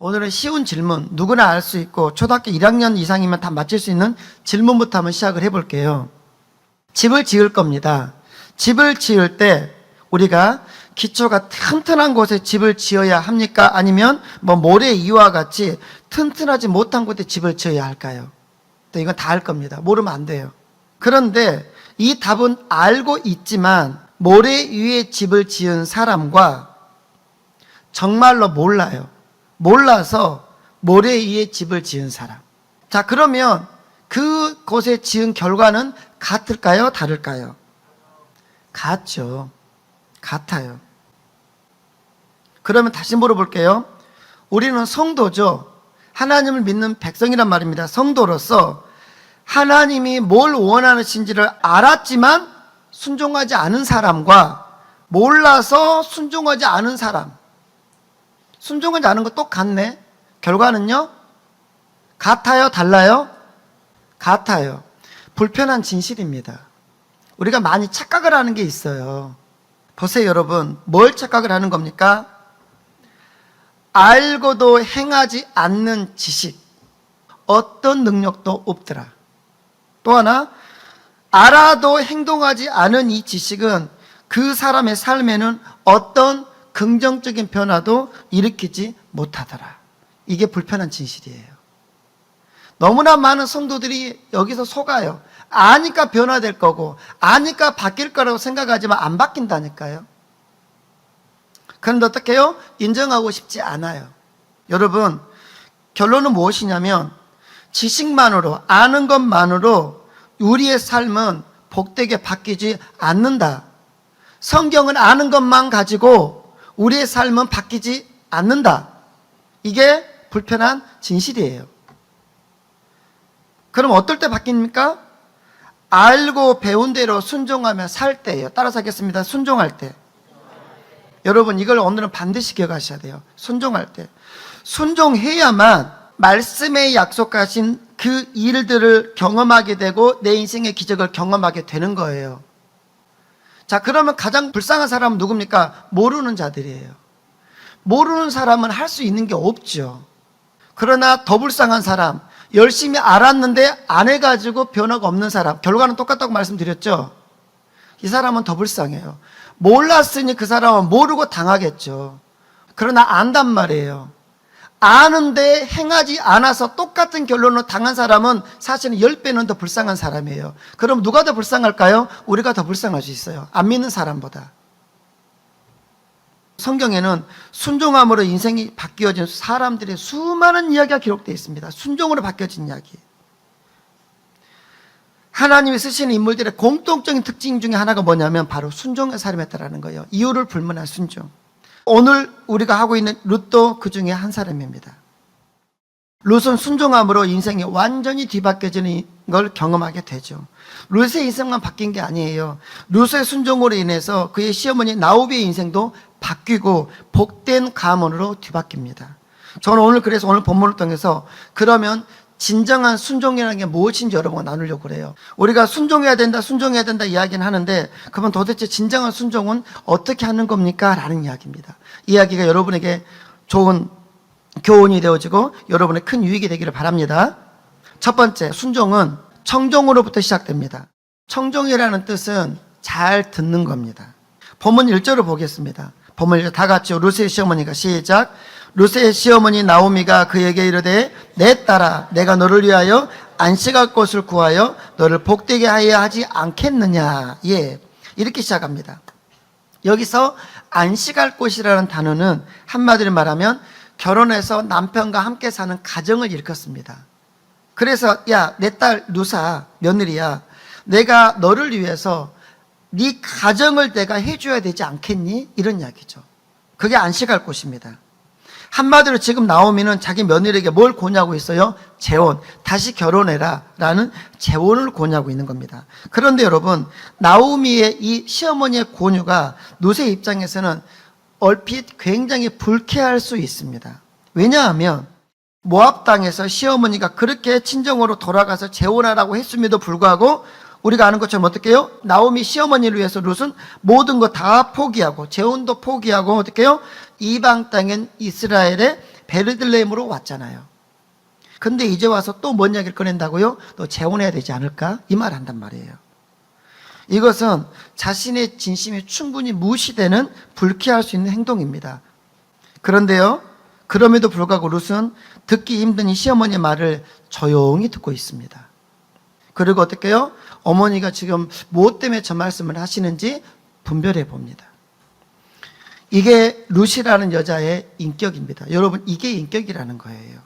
오늘은 쉬운 질문, 누구나 알 수 있고 초등학교 1학년 이상이면 다 맞힐 수 있는 질문부터 한번 시작을 해볼게요. 집을 지을 겁니다. 집을 지을 때 우리가 기초가 튼튼한 곳에 집을 지어야 합니까? 아니면 모래 이와 같이 튼튼하지 못한 곳에 집을 지어야 할까요? 이건 다 알 겁니다. 모르면 안 돼요. 그런데 이 답은 알고 있지만 모래 위에 집을 지은 사람과 정말로 몰라요. 몰라서 모래 위에 집을 지은 사람. 자, 그러면 그곳에 지은 결과는 같을까요? 다를까요? 같죠. 같아요. 그러면 다시 물어볼게요. 우리는 성도죠. 하나님을 믿는 백성이란 말입니다. 성도로서 하나님이 뭘 원하시는지를 알았지만 순종하지 않은 사람과 몰라서 순종하지 않은 사람. 순종하지 않은 거 똑같네. 결과는요? 같아요? 달라요? 같아요. 불편한 진실입니다. 우리가 많이 착각을 하는 게 있어요. 보세요, 여러분. 뭘 착각을 하는 겁니까? 알고도 행하지 않는 지식. 어떤 능력도 없더라. 또 하나, 알아도 행동하지 않은 이 지식은 그 사람의 삶에는 어떤 긍정적인 변화도 일으키지 못하더라. 이게 불편한 진실이에요. 너무나 많은 성도들이 여기서 속아요. 아니까 변화될 거고 아니까 바뀔 거라고 생각하지만 안 바뀐다니까요. 그런데 어떻게 해요? 인정하고 싶지 않아요. 여러분, 결론은 무엇이냐면 지식만으로, 아는 것만으로 우리의 삶은 복되게 바뀌지 않는다. 성경은 아는 것만 가지고 우리의 삶은 바뀌지 않는다. 이게 불편한 진실이에요. 그럼 어떨 때 바뀝니까? 알고 배운 대로 순종하며 살 때예요. 따라서 하겠습니다. 순종할 때. 여러분, 이걸 오늘은 반드시 기억하셔야 돼요. 순종할 때. 순종해야만 말씀에 약속하신 그 일들을 경험하게 되고 내 인생의 기적을 경험하게 되는 거예요. 자, 그러면 가장 불쌍한 사람은 누굽니까? 모르는 자들이에요. 모르는 사람은 할 수 있는 게 없죠. 그러나 더 불쌍한 사람, 열심히 알았는데 안 해가지고 변화가 없는 사람, 결과는 똑같다고 말씀드렸죠. 이 사람은 더 불쌍해요. 몰랐으니 그 사람은 모르고 당하겠죠. 그러나 안단 말이에요. 아는데 행하지 않아서 똑같은 결론을 당한 사람은 사실은 10배는 더 불쌍한 사람이에요. 그럼 누가 더 불쌍할까요? 우리가 더 불쌍할 수 있어요. 안 믿는 사람보다. 성경에는 순종함으로 인생이 바뀌어진 사람들의 수많은 이야기가 기록되어 있습니다. 순종으로 바뀌어진 이야기. 하나님이 쓰시는 인물들의 공통적인 특징 중에 하나가 뭐냐면 바로 순종의 삶이었다라는 거예요. 이유를 불문한 순종. 오늘 우리가 하고 있는 룻도 그 중에 한 사람입니다. 룻은 순종함으로 인생이 완전히 뒤바뀌어지는 걸 경험하게 되죠. 룻의 인생만 바뀐 게 아니에요. 룻의 순종으로 인해서 그의 시어머니 나오미의 인생도 바뀌고 복된 가문으로 뒤바뀝니다. 저는 오늘 그래서 오늘 본문을 통해서 그러면 진정한 순종이라는 게 무엇인지 여러분과 나누려고 그래요. 우리가 순종해야 된다 이야기는 하는데 그러면 도대체 진정한 순종은 어떻게 하는 겁니까? 라는 이야기입니다. 이 이야기가 여러분에게 좋은 교훈이 되어지고 여러분의 큰 유익이 되기를 바랍니다. 첫 번째, 순종은 청종으로부터 시작됩니다. 청종이라는 뜻은 잘 듣는 겁니다. 본문 1절을 보겠습니다. 본문 1절 다 같이요. 룻의 시어머니가 시작. 룻의 시어머니 나오미가 그에게 이르되 내 딸아 내가 너를 위하여 안식할 곳을 구하여 너를 복되게 하여야 하지 않겠느냐. 예, 이렇게 시작합니다. 여기서 안식할 곳이라는 단어는 한마디로 말하면 결혼해서 남편과 함께 사는 가정을 일컫습니다. 그래서 야, 내 딸 룻아, 며느리야, 내가 너를 위해서 네 가정을 내가 해줘야 되지 않겠니? 이런 이야기죠. 그게 안식할 곳입니다. 한마디로 지금 나오미는 자기 며느리에게 뭘 권유하고 있어요? 재혼, 다시 결혼해라 라는 재혼을 권유하고 있는 겁니다. 그런데 여러분, 나오미의 이 시어머니의 권유가 룻의 입장에서는 얼핏 굉장히 불쾌할 수 있습니다. 왜냐하면 모압 땅에서 시어머니가 그렇게 친정으로 돌아가서 재혼하라고 했음에도 불구하고 우리가 아는 것처럼 어떻게 해요? 나오미 시어머니를 위해서 룻은 모든 거 다 포기하고 재혼도 포기하고 어떻게 해요? 이방 땅인 이스라엘의 베들레헴으로 왔잖아요. 근데 이제 와서 또 뭔 이야기를 꺼낸다고요? 너 재혼해야 되지 않을까? 이 말 한단 말이에요. 이것은 자신의 진심이 충분히 무시되는 불쾌할 수 있는 행동입니다. 그런데요, 그럼에도 불구하고 룻은 듣기 힘든 이 시어머니의 말을 조용히 듣고 있습니다. 그리고 어떻게 해요? 어머니가 지금 무엇 때문에 저 말씀을 하시는지 분별해 봅니다. 이게 룻이라는 여자의 인격입니다. 여러분, 이게 인격이라는 거예요.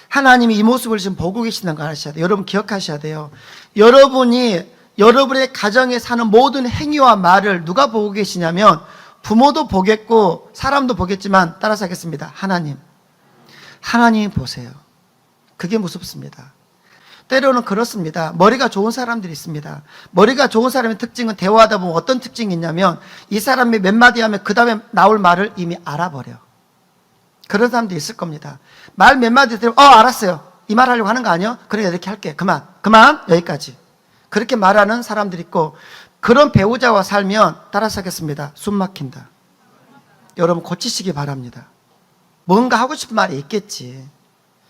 하나님이 이 모습을 지금 보고 계신다는 걸 아셔야 돼요. 여러분 기억하셔야 돼요. 여러분의 가정에 사는 모든 행위와 말을 누가 보고 계시냐면 부모도 보겠고 사람도 보겠지만 따라서 하겠습니다. 하나님이 보세요. 그게 무섭습니다. 때로는 그렇습니다. 머리가 좋은 사람들이 있습니다. 머리가 좋은 사람의 특징은 대화하다 보면 어떤 특징이 있냐면 이 사람이 몇 마디 하면 그 다음에 나올 말을 이미 알아버려. 그런 사람도 있을 겁니다. 말 몇 마디 들으면 알았어요. 이 말 하려고 하는 거 아니야? 그래 이렇게 할게. 그만 여기까지. 그렇게 말하는 사람들이 있고 그런 배우자와 살면 따라서 하겠습니다. 숨 막힌다. 여러분 고치시기 바랍니다. 뭔가 하고 싶은 말이 있겠지.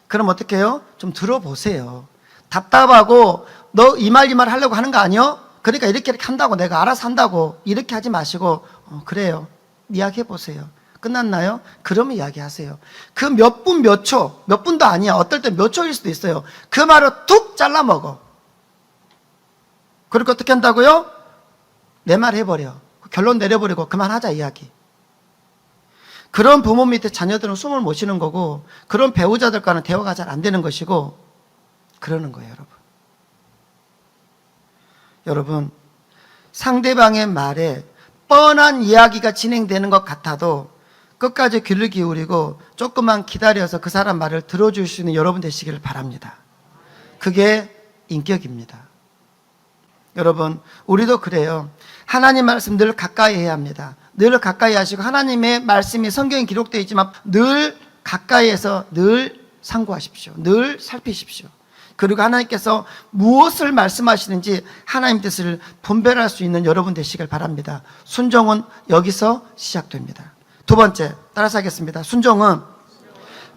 그럼 어떻게 해요? 좀 들어보세요. 답답하고 너 이 말 하려고 하는 거 아니야? 그러니까 이렇게 한다고 내가 알아서 한다고 이렇게 하지 마시고 그래요. 이야기해 보세요. 끝났나요? 그러면 이야기하세요. 그 몇 분 몇 초, 몇 분도 아니야. 어떨 때 몇 초일 수도 있어요. 그 말을 툭 잘라 먹어. 그렇게 어떻게 한다고요? 내 말 해버려. 결론 내려버리고 그만하자 이야기. 그런 부모 밑에 자녀들은 숨을 못 쉬는 거고 그런 배우자들과는 대화가 잘 안 되는 것이고 그러는 거예요, 여러분. 여러분, 상대방의 말에 뻔한 이야기가 진행되는 것 같아도 끝까지 귀를 기울이고 조금만 기다려서 그 사람 말을 들어줄 수 있는 여러분 되시기를 바랍니다. 그게 인격입니다. 여러분, 우리도 그래요. 하나님 말씀 늘 가까이 해야 합니다. 늘 가까이 하시고 하나님의 말씀이 성경에 기록되어 있지만 늘 가까이에서 늘 상고하십시오. 늘 살피십시오. 그리고 하나님께서 무엇을 말씀하시는지 하나님 뜻을 분별할 수 있는 여러분 되시길 바랍니다. 순종은 여기서 시작됩니다. 두 번째, 따라서 하겠습니다. 순종은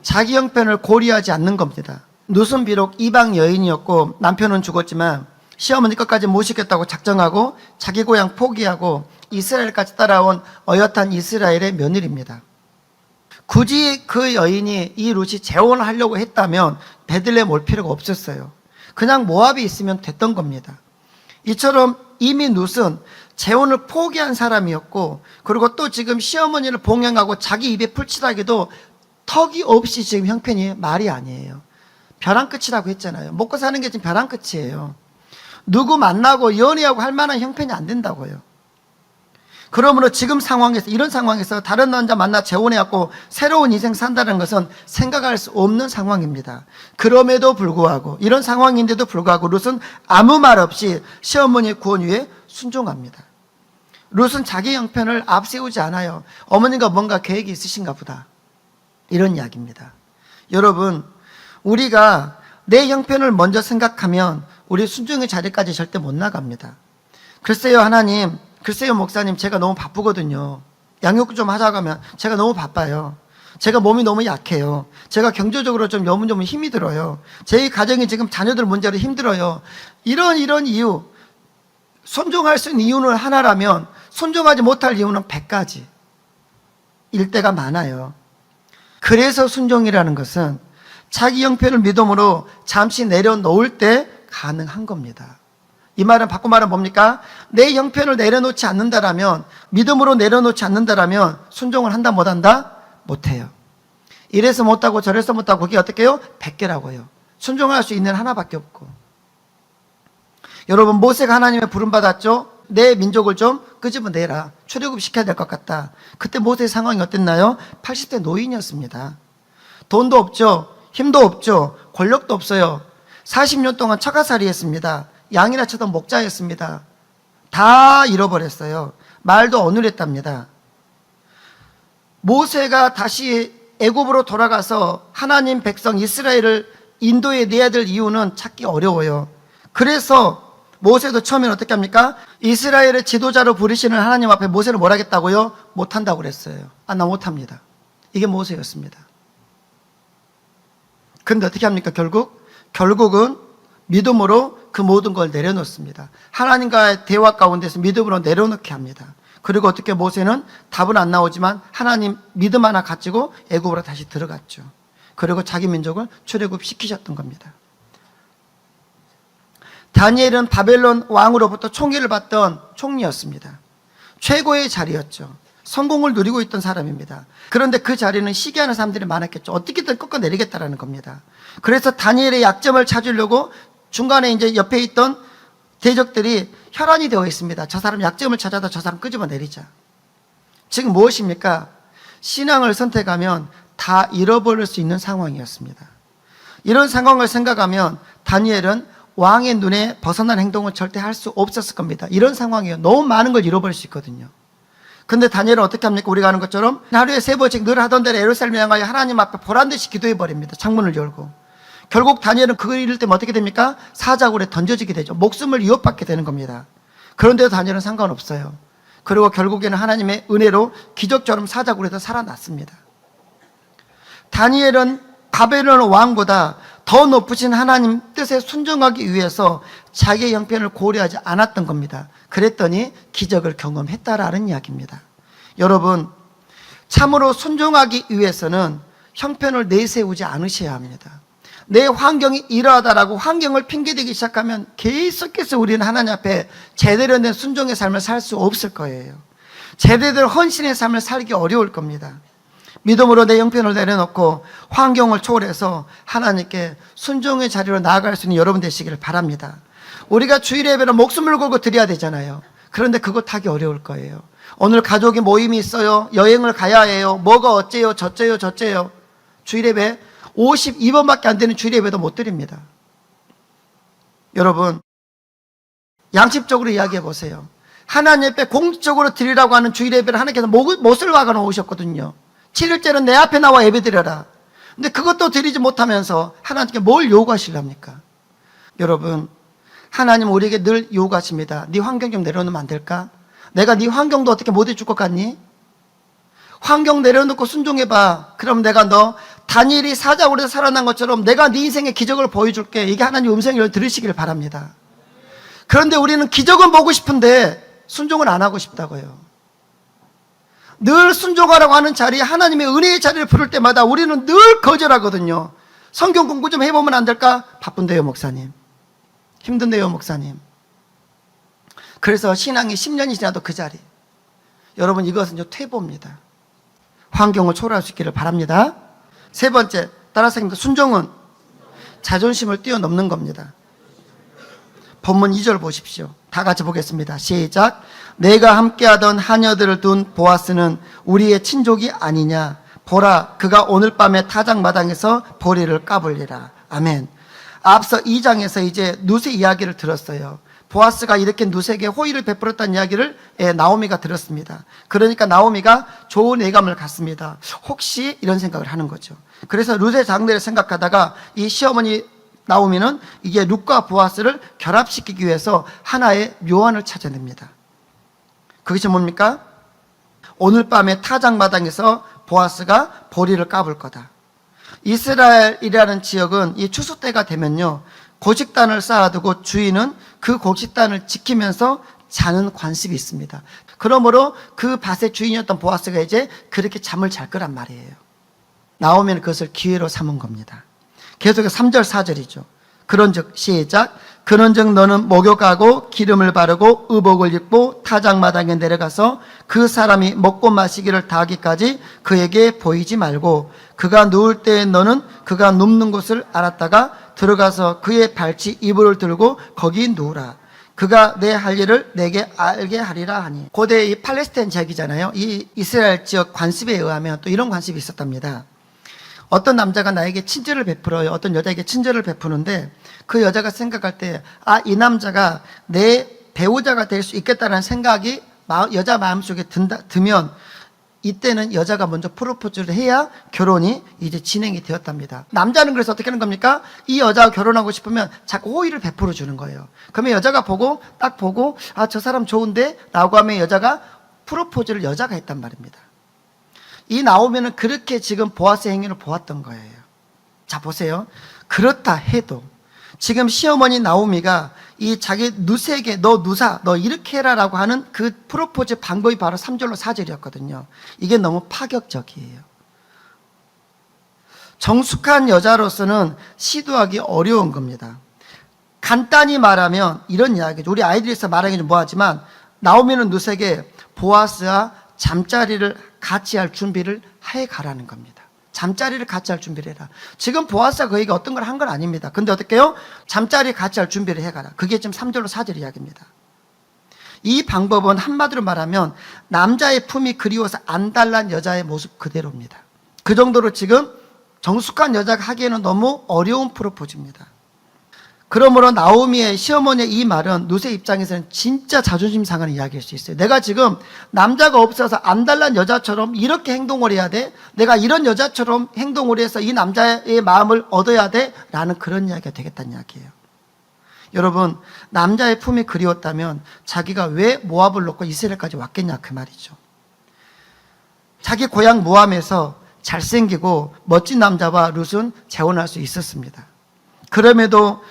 자기 형편을 고려하지 않는 겁니다. 룻은 비록 이방 여인이었고 남편은 죽었지만 시어머니 끝까지 모시겠다고 작정하고 자기 고향 포기하고 이스라엘까지 따라온 어엿한 이스라엘의 며느리입니다. 굳이 그 여인이 이 룻이 재혼을 하려고 했다면 베들레헴 올 필요가 없었어요. 그냥 모압에 있으면 됐던 겁니다. 이처럼 이미 룻은 재혼을 포기한 사람이었고 그리고 또 지금 시어머니를 봉양하고 자기 입에 풀칠하기도 턱이 없이 지금 형편이 말이 아니에요. 벼랑 끝이라고 했잖아요. 먹고 사는 게 지금 벼랑 끝이에요. 누구 만나고 연애하고 할 만한 형편이 안 된다고요. 그러므로 지금 상황에서 이런 상황에서 다른 남자 만나 재혼해갖고 새로운 인생 산다는 것은 생각할 수 없는 상황입니다. 그럼에도 불구하고 이런 상황인데도 불구하고 룻은 아무 말 없이 시어머니의 권유에 순종합니다. 룻은 자기 형편을 앞세우지 않아요. 어머니가 뭔가 계획이 있으신가 보다. 이런 이야기입니다. 여러분, 우리가 내 형편을 먼저 생각하면 우리 순종의 자리까지 절대 못 나갑니다. 글쎄요 하나님, 글쎄요 목사님, 제가 너무 바쁘거든요. 양육 좀 하자고 하면 제가 너무 바빠요. 제가 몸이 너무 약해요. 제가 경제적으로 좀 너무 힘이 들어요. 제 가정이 지금 자녀들 문제로 힘들어요. 이런 이유, 순종할 수 있는 이유는 하나라면 순종하지 못할 이유는 100가지 일 때가 많아요. 그래서 순종이라는 것은 자기 형편을 믿음으로 잠시 내려놓을 때 가능한 겁니다. 이 말은 바꿔 말하면 뭡니까? 내 형편을 내려놓지 않는다라면, 믿음으로 내려놓지 않는다라면 순종을 한다 못한다? 못해요. 이래서 못하고 저래서 못하고 그게 어떻게 해요? 100개라고 해요. 순종할 수 있는 하나밖에 없고. 여러분, 모세가 하나님의 부름받았죠? 내 민족을 좀 끄집어내라. 출애굽 시켜야 될 것 같다. 그때 모세의 상황이 어땠나요? 80대 노인이었습니다. 돈도 없죠. 힘도 없죠. 권력도 없어요. 40년 동안 처가살이 했습니다. 양이나 쳐던 목자였습니다. 다 잃어버렸어요. 말도 어눌했답니다. 모세가 다시 애굽으로 돌아가서 하나님 백성 이스라엘을 인도에 내야 될 이유는 찾기 어려워요. 그래서 모세도 처음에는 어떻게 합니까? 이스라엘의 지도자로 부르시는 하나님 앞에 모세를 뭘 하겠다고요? 못한다고 그랬어요. 나 못합니다. 이게 모세였습니다. 그런데 어떻게 합니까? 결국은 믿음으로 그 모든 걸 내려놓습니다. 하나님과의 대화 가운데서 믿음으로 내려놓게 합니다. 그리고 어떻게 모세는 답은 안 나오지만 하나님 믿음 하나 가지고 애굽으로 다시 들어갔죠. 그리고 자기 민족을 출애굽시키셨던 겁니다. 다니엘은 바벨론 왕으로부터 총애를 받던 총리였습니다. 최고의 자리였죠. 성공을 누리고 있던 사람입니다. 그런데 그 자리는 시기하는 사람들이 많았겠죠. 어떻게든 꺾어내리겠다라는 겁니다. 그래서 다니엘의 약점을 찾으려고 중간에 이제 옆에 있던 대적들이 혈안이 되어 있습니다. 저 사람 약점을 찾아다 저 사람 끄집어내리자. 지금 무엇입니까? 신앙을 선택하면 다 잃어버릴 수 있는 상황이었습니다. 이런 상황을 생각하면 다니엘은 왕의 눈에 벗어난 행동을 절대 할 수 없었을 겁니다. 이런 상황이에요. 너무 많은 걸 잃어버릴 수 있거든요. 근데 다니엘은 어떻게 합니까? 우리가 아는 것처럼 하루에 3번씩 늘 하던 대로 예루살렘 향하여 하나님 앞에 보란듯이 기도해버립니다. 창문을 열고. 결국 다니엘은 그걸 잃을 때면 어떻게 됩니까? 사자굴에 던져지게 되죠. 목숨을 위협받게 되는 겁니다. 그런데도 다니엘은 상관없어요. 그리고 결국에는 하나님의 은혜로 기적처럼 사자굴에서 살아났습니다. 다니엘은 바벨론 왕보다 더 높으신 하나님 뜻에 순종하기 위해서 자기의 형편을 고려하지 않았던 겁니다. 그랬더니 기적을 경험했다라는 이야기입니다. 여러분, 참으로 순종하기 위해서는 형편을 내세우지 않으셔야 합니다. 내 환경이 이러하다라고 환경을 핑계대기 시작하면 계속해서 우리는 하나님 앞에 제대로 된 순종의 삶을 살 수 없을 거예요. 제대로 된 헌신의 삶을 살기 어려울 겁니다. 믿음으로 내 형편을 내려놓고 환경을 초월해서 하나님께 순종의 자리로 나아갈 수 있는 여러분 되시기를 바랍니다. 우리가 주일 예배는 목숨을 걸고 드려야 되잖아요. 그런데 그것 하기 어려울 거예요. 오늘 가족이 모임이 있어요. 여행을 가야 해요. 뭐가 어째요 저째요. 주일 예배 52번밖에 안 되는 주일 예배도 못 드립니다. 여러분, 양심적으로 이야기해 보세요. 하나님 앞에 공식적으로 드리라고 하는 주일 예배를 하나님께서 못을 박아 놓으셨거든요. 7일째는 내 앞에 나와 예배 드려라. 근데 그것도 드리지 못하면서 하나님께 뭘 요구하시렵니까? 여러분, 하나님 우리에게 늘 요구하십니다. 네 환경 좀 내려놓으면 안 될까? 내가 네 환경도 어떻게 못 해줄 것 같니? 환경 내려놓고 순종해봐. 그럼 내가 너 다니엘이 사자굴에서 살아난 것처럼 내가 네 인생의 기적을 보여줄게. 이게 하나님 음성을 들으시길 바랍니다. 그런데 우리는 기적은 보고 싶은데 순종을 안 하고 싶다고요. 늘 순종하라고 하는 자리에 하나님의 은혜의 자리를 부를 때마다 우리는 늘 거절하거든요. 성경 공부 좀 해보면 안 될까? 바쁜데요 목사님. 힘든데요 목사님. 그래서 신앙이 10년이 지나도 그 자리. 여러분, 이것은 퇴보입니다. 환경을 초월할 수 있기를 바랍니다. 세 번째, 따라서 합니다. 순종은 자존심을 뛰어넘는 겁니다. 본문 2절 보십시오. 다 같이 보겠습니다. 시작. 내가 함께하던 하녀들을 둔 보아스는 우리의 친족이 아니냐. 보라, 그가 오늘 밤에 타작마당에서 보리를 까불리라. 아멘. 앞서 2장에서 이제 룻의 이야기를 들었어요. 보아스가 이렇게 룻에게 호의를 베풀었다는 이야기를 나오미가 들었습니다. 그러니까 나오미가 좋은 예감을 갖습니다. 혹시 이런 생각을 하는 거죠. 그래서 룻의 장래를 생각하다가 이 시어머니 나오미는 이게 룻과 보아스를 결합시키기 위해서 하나의 묘안을 찾아냅니다. 그것이 뭡니까? 오늘 밤에 타작마당에서 보아스가 보리를 까불 거다. 이스라엘이라는 지역은 이 추수 때가 되면요, 곡식단을 쌓아두고 주인은 그 곡식단을 지키면서 자는 관습이 있습니다. 그러므로 그 밭의 주인이었던 보아스가 이제 그렇게 잠을 잘 거란 말이에요. 나오면 그것을 기회로 삼은 겁니다. 계속해서 3절 4절이죠. 그런즉 시작. 그런즉 너는 목욕하고 기름을 바르고 의복을 입고 타작마당에 내려가서 그 사람이 먹고 마시기를 다하기까지 그에게 보이지 말고 그가 누울 때에 너는 그가 눕는 곳을 알았다가 들어가서 그의 발치 이불을 들고 거기 누우라. 그가 내 할 일을 내게 알게 하리라 하니. 고대 이 팔레스타인 지역이잖아요. 이 이스라엘 지역 관습에 의하면 또 이런 관습이 있었답니다. 어떤 남자가 나에게 친절을 베풀어요. 어떤 여자에게 친절을 베푸는데 그 여자가 생각할 때 이 남자가 내 배우자가 될 수 있겠다는 생각이 여자 마음속에 들면 이때는 여자가 먼저 프로포즈를 해야 결혼이 이제 진행이 되었답니다. 남자는 그래서 어떻게 하는 겁니까? 이 여자와 결혼하고 싶으면 자꾸 호의를 베풀어 주는 거예요. 그러면 여자가 딱 보고 저 사람 좋은데? 라고 하면 여자가 프로포즈를 여자가 했단 말입니다. 이 나오면은 그렇게 지금 보아스의 행위를 보았던 거예요. 자, 보세요. 그렇다 해도 지금 시어머니 나오미가 이 자기 누세에게 너 누사 너 이렇게 해라라고 하는 그 프로포즈 방법이 바로 3절로 4절이었거든요. 이게 너무 파격적이에요. 정숙한 여자로서는 시도하기 어려운 겁니다. 간단히 말하면 이런 이야기죠. 우리 아이들에서 말하기 좀 뭐하지만 나오미는 누세에게 보아스와 잠자리를 같이 할 준비를 해 가라는 겁니다. 잠자리를 같이 할 준비를 해라. 지금 보아스가 그에게 어떤 걸 한 건 아닙니다. 근데 어떻게 해요? 잠자리 같이 할 준비를 해가라. 그게 지금 3절로 4절 이야기입니다. 이 방법은 한마디로 말하면 남자의 품이 그리워서 안달난 여자의 모습 그대로입니다. 그 정도로 지금 정숙한 여자가 하기에는 너무 어려운 프로포즈입니다. 그러므로 나오미의 시어머니의 이 말은 누세 입장에서는 진짜 자존심 상하는 이야기일 수 있어요. 내가 지금 남자가 없어서 안달난 여자처럼 이렇게 행동을 해야 돼? 내가 이런 여자처럼 행동을 해서 이 남자의 마음을 얻어야 돼? 라는 그런 이야기가 되겠다는 이야기예요. 여러분, 남자의 품이 그리웠다면 자기가 왜 모압을 놓고 이스라엘까지 왔겠냐 그 말이죠. 자기 고향 모압에서 잘생기고 멋진 남자와 룻은 재혼할 수 있었습니다. 그럼에도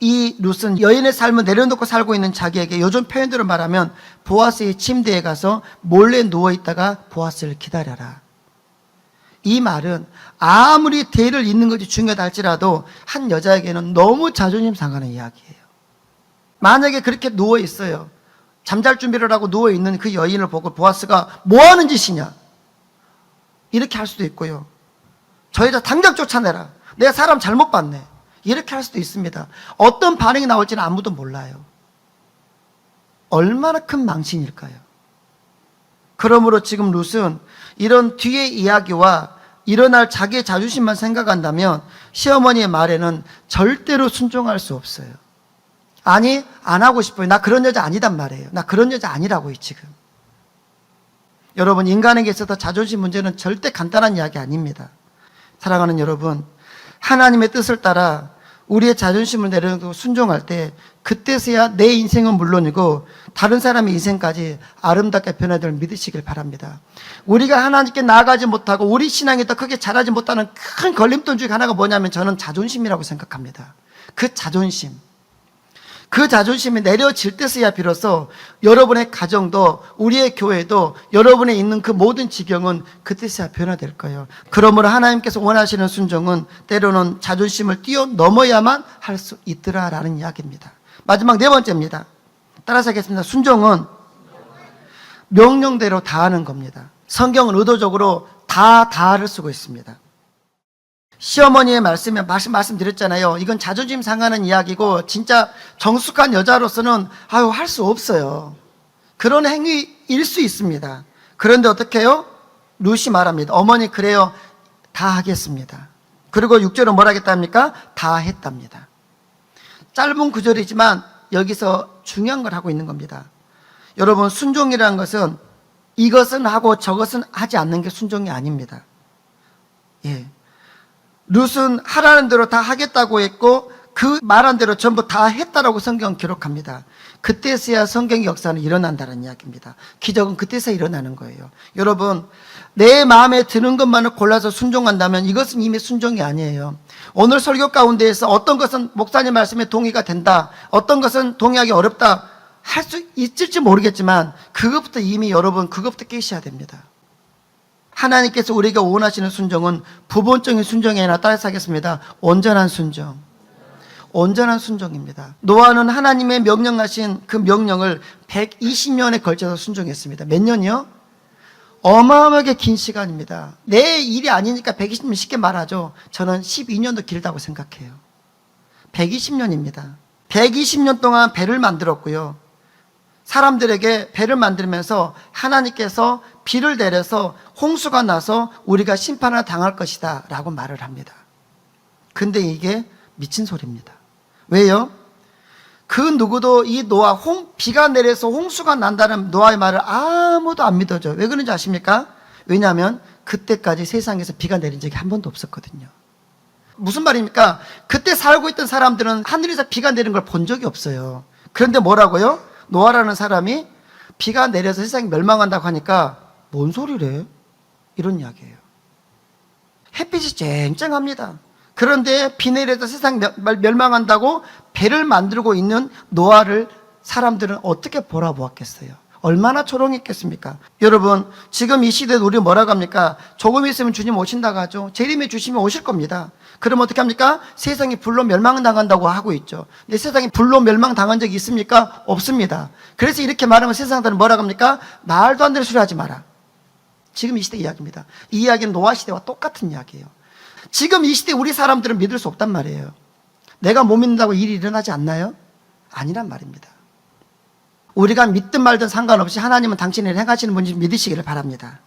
이 룻은 여인의 삶을 내려놓고 살고 있는 자기에게 요즘 표현대로 말하면 보아스의 침대에 가서 몰래 누워있다가 보아스를 기다려라. 이 말은 아무리 대를 잇는 것이 중요하다 할지라도 한 여자에게는 너무 자존심 상하는 이야기예요. 만약에 그렇게 누워있어요. 잠잘 준비를 하고 누워있는 그 여인을 보고 보아스가 뭐하는 짓이냐 이렇게 할 수도 있고요. 저 여자 당장 쫓아내라. 내가 사람 잘못 봤네. 이렇게 할 수도 있습니다. 어떤 반응이 나올지는 아무도 몰라요. 얼마나 큰 망신일까요? 그러므로 지금 룻은 이런 뒤의 이야기와 일어날 자기의 자존심만 생각한다면 시어머니의 말에는 절대로 순종할 수 없어요. 아니, 안 하고 싶어요. 나 그런 여자 아니단 말이에요. 나 그런 여자 아니라고요, 지금. 여러분, 인간에게 있어서 자존심 문제는 절대 간단한 이야기 아닙니다. 사랑하는 여러분, 하나님의 뜻을 따라 우리의 자존심을 내려놓고 순종할 때 그때서야 내 인생은 물론이고 다른 사람의 인생까지 아름답게 변화될 믿으시길 바랍니다. 우리가 하나님께 나아가지 못하고 우리 신앙이 더 크게 자라지 못하는 큰 걸림돌 중에 하나가 뭐냐면 저는 자존심이라고 생각합니다. 그 자존심이 내려질 때서야 비로소 여러분의 가정도 우리의 교회도 여러분의 있는 그 모든 지경은 그때서야 변화될 거예요. 그러므로 하나님께서 원하시는 순종은 때로는 자존심을 뛰어넘어야만 할 수 있더라라는 이야기입니다. 마지막 네 번째입니다. 따라서 하겠습니다. 순종은 명령대로 다하는 겁니다. 성경은 의도적으로 다를 쓰고 있습니다. 시어머니의 말씀에 말씀드렸잖아요. 이건 자존심 상하는 이야기고 진짜 정숙한 여자로서는 할 수 없어요. 그런 행위일 수 있습니다. 그런데 어떻게 해요? 룻이 말합니다. 어머니 그래요. 다 하겠습니다. 그리고 6절은 뭐라 하겠답니까? 다 했답니다. 짧은 구절이지만 여기서 중요한 걸 하고 있는 겁니다. 여러분, 순종이라는 것은 이것은 하고 저것은 하지 않는 게 순종이 아닙니다. 예. 룻은 하라는 대로 다 하겠다고 했고 그 말한 대로 전부 다 했다라고 성경은 기록합니다. 그때서야 성경의 역사는 일어난다는 이야기입니다. 기적은 그때서 일어나는 거예요. 여러분, 내 마음에 드는 것만을 골라서 순종한다면 이것은 이미 순종이 아니에요. 오늘 설교 가운데에서 어떤 것은 목사님 말씀에 동의가 된다, 어떤 것은 동의하기 어렵다 할 수 있을지 모르겠지만 그것부터 이미 여러분 그것부터 깨셔야 됩니다. 하나님께서 우리가 원하시는 순종은 부분적인 순종이 아니라 따라서 하겠습니다. 온전한 순종. 온전한 순종입니다. 노아는 하나님의 명령하신 그 명령을 120년에 걸쳐서 순종했습니다. 몇 년이요? 어마어마하게 긴 시간입니다. 내 일이 아니니까 120년 쉽게 말하죠. 저는 12년도 길다고 생각해요. 120년입니다. 120년 동안 배를 만들었고요. 사람들에게 배를 만들면서 하나님께서 비를 내려서 홍수가 나서 우리가 심판을 당할 것이다 라고 말을 합니다. 근데 이게 미친 소리입니다. 왜요? 그 누구도 이 노아 비가 내려서 홍수가 난다는 노아의 말을 아무도 안 믿어줘. 왜 그런지 아십니까? 왜냐하면 그때까지 세상에서 비가 내린 적이 한 번도 없었거든요. 무슨 말입니까? 그때 살고 있던 사람들은 하늘에서 비가 내린 걸 본 적이 없어요. 그런데 뭐라고요? 노아라는 사람이 비가 내려서 세상이 멸망한다고 하니까 뭔 소리래? 이런 이야기예요. 햇빛이 쨍쨍합니다. 그런데 비 내려서 세상 멸망한다고 배를 만들고 있는 노아를 사람들은 어떻게 보라보았겠어요? 얼마나 조롱했겠습니까? 여러분, 지금 이 시대에 우리 뭐라고 합니까? 조금 있으면 주님 오신다고 하죠. 재림해 주시면 오실 겁니다. 그럼 어떻게 합니까? 세상이 불로 멸망당한다고 하고 있죠. 근데 세상이 불로 멸망당한 적이 있습니까? 없습니다. 그래서 이렇게 말하면 세상 사람들은 뭐라고 합니까? 말도 안 되는 소리 하지 마라. 지금 이 시대 이야기입니다. 이 이야기는 노아 시대와 똑같은 이야기예요. 지금 이 시대 우리 사람들은 믿을 수 없단 말이에요. 내가 못 믿는다고 일이 일어나지 않나요? 아니란 말입니다. 우리가 믿든 말든 상관없이 하나님은 당신을 행하시는 분인지 믿으시기를 바랍니다.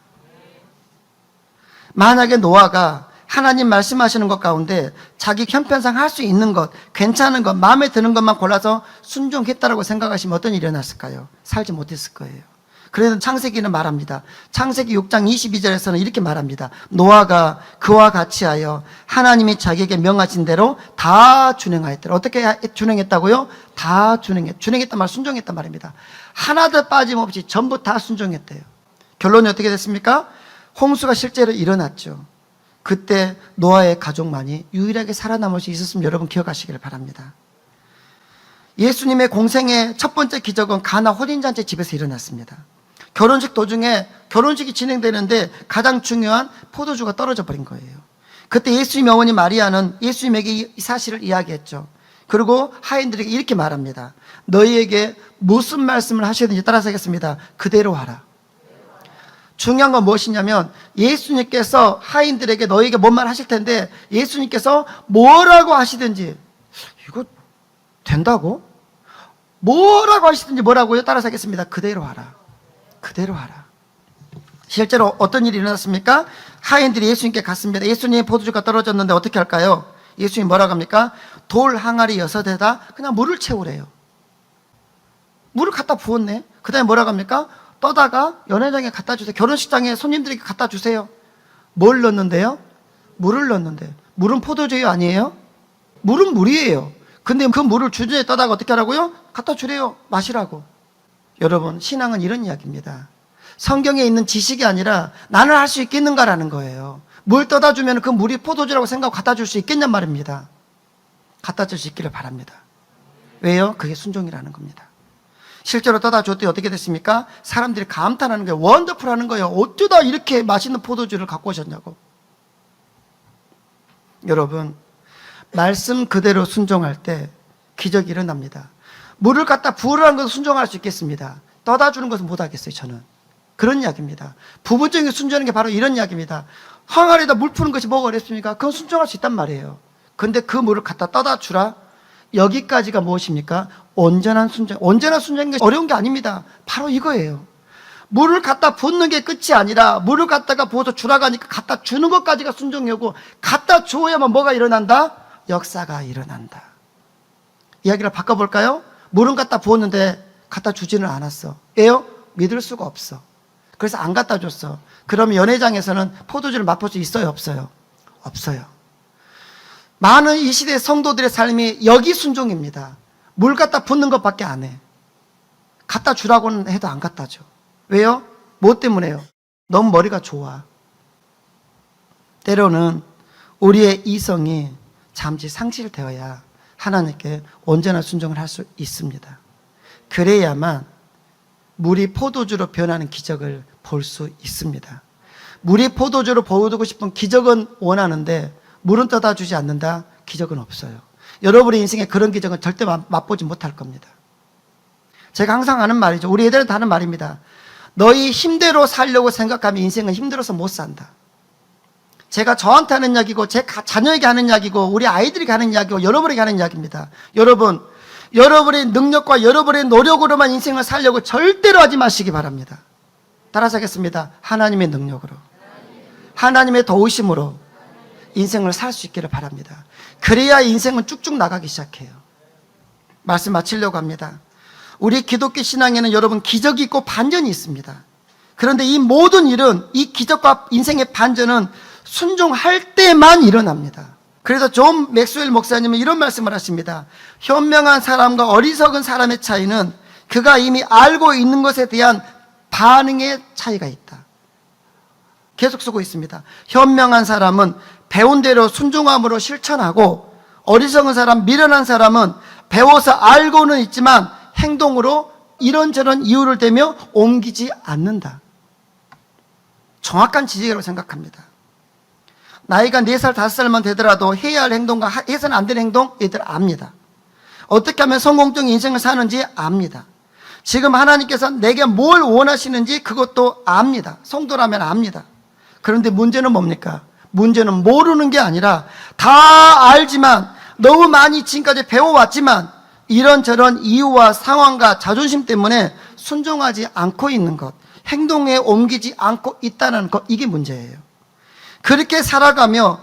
만약에 노아가 하나님 말씀하시는 것 가운데 자기 형편상 할 수 있는 것, 괜찮은 것, 마음에 드는 것만 골라서 순종했다라고 생각하시면 어떤 일이 일어났을까요? 살지 못했을 거예요. 그래서 창세기는 말합니다. 창세기 6장 22절에서는 이렇게 말합니다. 노아가 그와 같이 하여 하나님이 자기에게 명하신 대로 다 준행하였더라. 어떻게 준행했다고요? 다 준행했단 말, 순종했단 말입니다. 하나도 빠짐없이 전부 다 순종했대요. 결론이 어떻게 됐습니까? 홍수가 실제로 일어났죠. 그때 노아의 가족만이 유일하게 살아남을 수 있었으면 여러분 기억하시기를 바랍니다. 예수님의 공생의 첫 번째 기적은 가나 혼인잔치 집에서 일어났습니다. 결혼식 도중에 결혼식이 진행되는데 가장 중요한 포도주가 떨어져 버린 거예요. 그때 예수님의 어머니 마리아는 예수님에게 이 사실을 이야기했죠. 그리고 하인들에게 이렇게 말합니다. 너희에게 무슨 말씀을 하셔야든지 따라서 하겠습니다. 그대로 하라. 중요한 건 무엇이냐면 예수님께서 하인들에게 너희에게 뭔 말 하실 텐데 예수님께서 뭐라고 하시든지 이거 된다고? 뭐라고 하시든지 뭐라고요? 따라서 하겠습니다. 그대로 하라. 그대로 하라. 실제로 어떤 일이 일어났습니까? 하인들이 예수님께 갔습니다. 예수님의 포도주가 떨어졌는데 어떻게 할까요? 예수님이 뭐라고 합니까? 돌 항아리 6에다 그냥 물을 채우래요. 물을 갖다 부었네. 그 다음에 뭐라고 합니까? 떠다가 연회장에 갖다 주세요. 결혼식장에 손님들에게 갖다 주세요. 뭘 넣었는데요? 물을 넣었는데. 물은 포도주요 아니에요? 물은 물이에요. 근데 그 물을 주전에 떠다가 어떻게 하라고요? 갖다 주래요. 마시라고. 여러분, 신앙은 이런 이야기입니다. 성경에 있는 지식이 아니라 나는 할 수 있겠는가라는 거예요. 물 떠다 주면 그 물이 포도주라고 생각하고 갖다 줄 수 있겠냔 말입니다. 갖다 줄 수 있기를 바랍니다. 왜요? 그게 순종이라는 겁니다. 실제로 떠다 줬더니 어떻게 됐습니까? 사람들이 감탄하는 거예요. 원더풀하는 거예요. 어쩌다 이렇게 맛있는 포도주를 갖고 오셨냐고. 여러분, 말씀 그대로 순종할 때 기적이 일어납니다. 물을 갖다 부으라는 것은 순종할 수 있겠습니다. 떠다 주는 것은 못 하겠어요. 저는 그런 이야기입니다. 부분적인 순종하는 게 바로 이런 이야기입니다. 항아리에다 물 푸는 것이 뭐가 어렵습니까? 그건 순종할 수 있단 말이에요. 근데 그 물을 갖다 떠다 주라. 여기까지가 무엇입니까? 온전한 순종. 온전한 순종인 게 어려운 게 아닙니다. 바로 이거예요. 물을 갖다 붓는 게 끝이 아니라 물을 갖다가 부어서 주라고 하니까 갖다 주는 것까지가 순종이고 갖다 주어야만 뭐가 일어난다? 역사가 일어난다. 이야기를 바꿔볼까요? 물은 갖다 부었는데 갖다 주지는 않았어. 왜요? 믿을 수가 없어. 그래서 안 갖다 줬어. 그러면 연회장에서는 포도주를 맛볼 수 있어요? 없어요? 없어요. 많은 이 시대 성도들의 삶이 여기 순종입니다. 물 갖다 붓는 것밖에 안 해. 갖다 주라고는 해도 안 갖다 줘. 왜요? 뭐 때문에요? 너무 머리가 좋아. 때로는 우리의 이성이 잠시 상실되어야 하나님께 온전한 순종을 할 수 있습니다. 그래야만 물이 포도주로 변하는 기적을 볼 수 있습니다. 물이 포도주로 보여주고 싶은 기적은 원하는데 물은 떠다 주지 않는다? 기적은 없어요. 여러분의 인생에 그런 기적은 절대 맛보지 못할 겁니다. 제가 항상 하는 말이죠. 우리 애들은 다 하는 말입니다. 너희 힘대로 살려고 생각하면 인생은 힘들어서 못 산다. 제가 저한테 하는 이야기고 제 자녀에게 하는 이야기고 우리 아이들에게 하는 이야기고 여러분에게 하는 이야기입니다. 여러분, 여러분의 능력과 여러분의 노력으로만 인생을 살려고 절대로 하지 마시기 바랍니다. 따라서 하겠습니다. 하나님의 능력으로, 하나님의 도우심으로 인생을 살 수 있기를 바랍니다. 그래야 인생은 쭉쭉 나가기 시작해요. 말씀 마치려고 합니다. 우리 기독교 신앙에는 여러분 기적이 있고 반전이 있습니다. 그런데 이 모든 일은, 이 기적과 인생의 반전은 순종할 때만 일어납니다. 그래서 존 맥스웰 목사님은 이런 말씀을 하십니다. 현명한 사람과 어리석은 사람의 차이는 그가 이미 알고 있는 것에 대한 반응의 차이가 있다. 계속 쓰고 있습니다. 현명한 사람은 배운 대로 순종함으로 실천하고, 어리석은 사람, 미련한 사람은 배워서 알고는 있지만 행동으로 이런저런 이유를 대며 옮기지 않는다. 정확한 지적이라고 생각합니다. 나이가 4살, 5살만 되더라도 해야 할 행동과 해서는 안 되는 행동 얘들 압니다. 어떻게 하면 성공적인 인생을 사는지 압니다. 지금 하나님께서 내게 뭘 원하시는지 그것도 압니다. 성도라면 압니다. 그런데 문제는 뭡니까? 문제는 모르는 게 아니라 다 알지만, 너무 많이 지금까지 배워왔지만 이런저런 이유와 상황과 자존심 때문에 순종하지 않고 있는 것, 행동에 옮기지 않고 있다는 것, 이게 문제예요. 그렇게 살아가며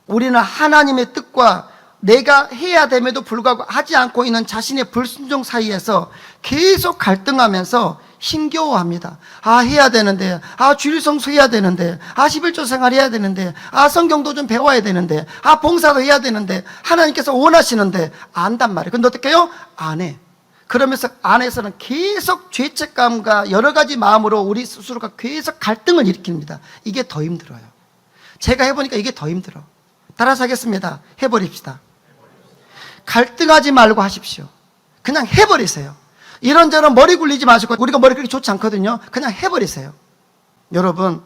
우리는 하나님의 뜻과 내가 해야 됨에도 불구하고 하지 않고 있는 자신의 불순종 사이에서 계속 갈등하면서 힘겨워합니다. 아, 해야 되는데, 아, 주일 성수해야 되는데, 아, 11조 생활해야 되는데, 아, 성경도 좀 배워야 되는데, 아, 봉사도 해야 되는데, 하나님께서 원하시는데 안단 말이에요. 근데 어떻게 해요? 안 해. 그러면서 안에서는 계속 죄책감과 여러 가지 마음으로 우리 스스로가 계속 갈등을 일으킵니다. 이게 더 힘들어요. 제가 해보니까 이게 더 힘들어. 따라서 하겠습니다. 해버립시다. 갈등하지 말고 하십시오. 그냥 해버리세요. 이런저런 머리 굴리지 마시고, 우리가 머리 그렇게 좋지 않거든요. 그냥 해버리세요. 여러분,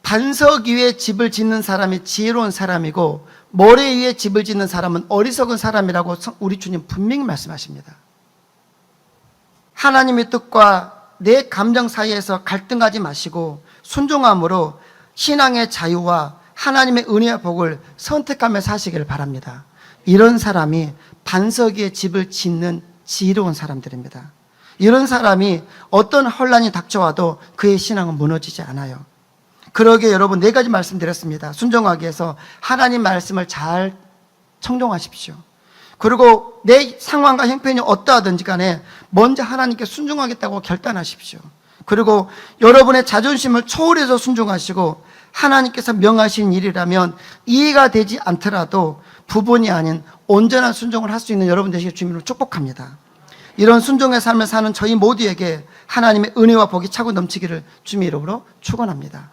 반석 위에 집을 짓는 사람이 지혜로운 사람이고 모래 위에 집을 짓는 사람은 어리석은 사람이라고 우리 주님 분명히 말씀하십니다. 하나님의 뜻과 내 감정 사이에서 갈등하지 마시고 순종함으로 신앙의 자유와 하나님의 은혜와 복을 선택하며 사시기를 바랍니다. 이런 사람이 반석 위에 집을 짓는 지혜로운 사람들입니다. 이런 사람이 어떤 혼란이 닥쳐와도 그의 신앙은 무너지지 않아요. 그러기에 여러분 4가지 말씀드렸습니다. 순종하기 위해서 하나님 말씀을 잘 청종하십시오. 그리고 내 상황과 형편이 어떠하든지 간에 먼저 하나님께 순종하겠다고 결단하십시오. 그리고 여러분의 자존심을 초월해서 순종하시고, 하나님께서 명하신 일이라면 이해가 되지 않더라도 부분이 아닌 온전한 순종을 할 수 있는 여러분 되시길 주님으로 축복합니다. 이런 순종의 삶을 사는 저희 모두에게 하나님의 은혜와 복이 차고 넘치기를 주님의 이름으로 축원합니다.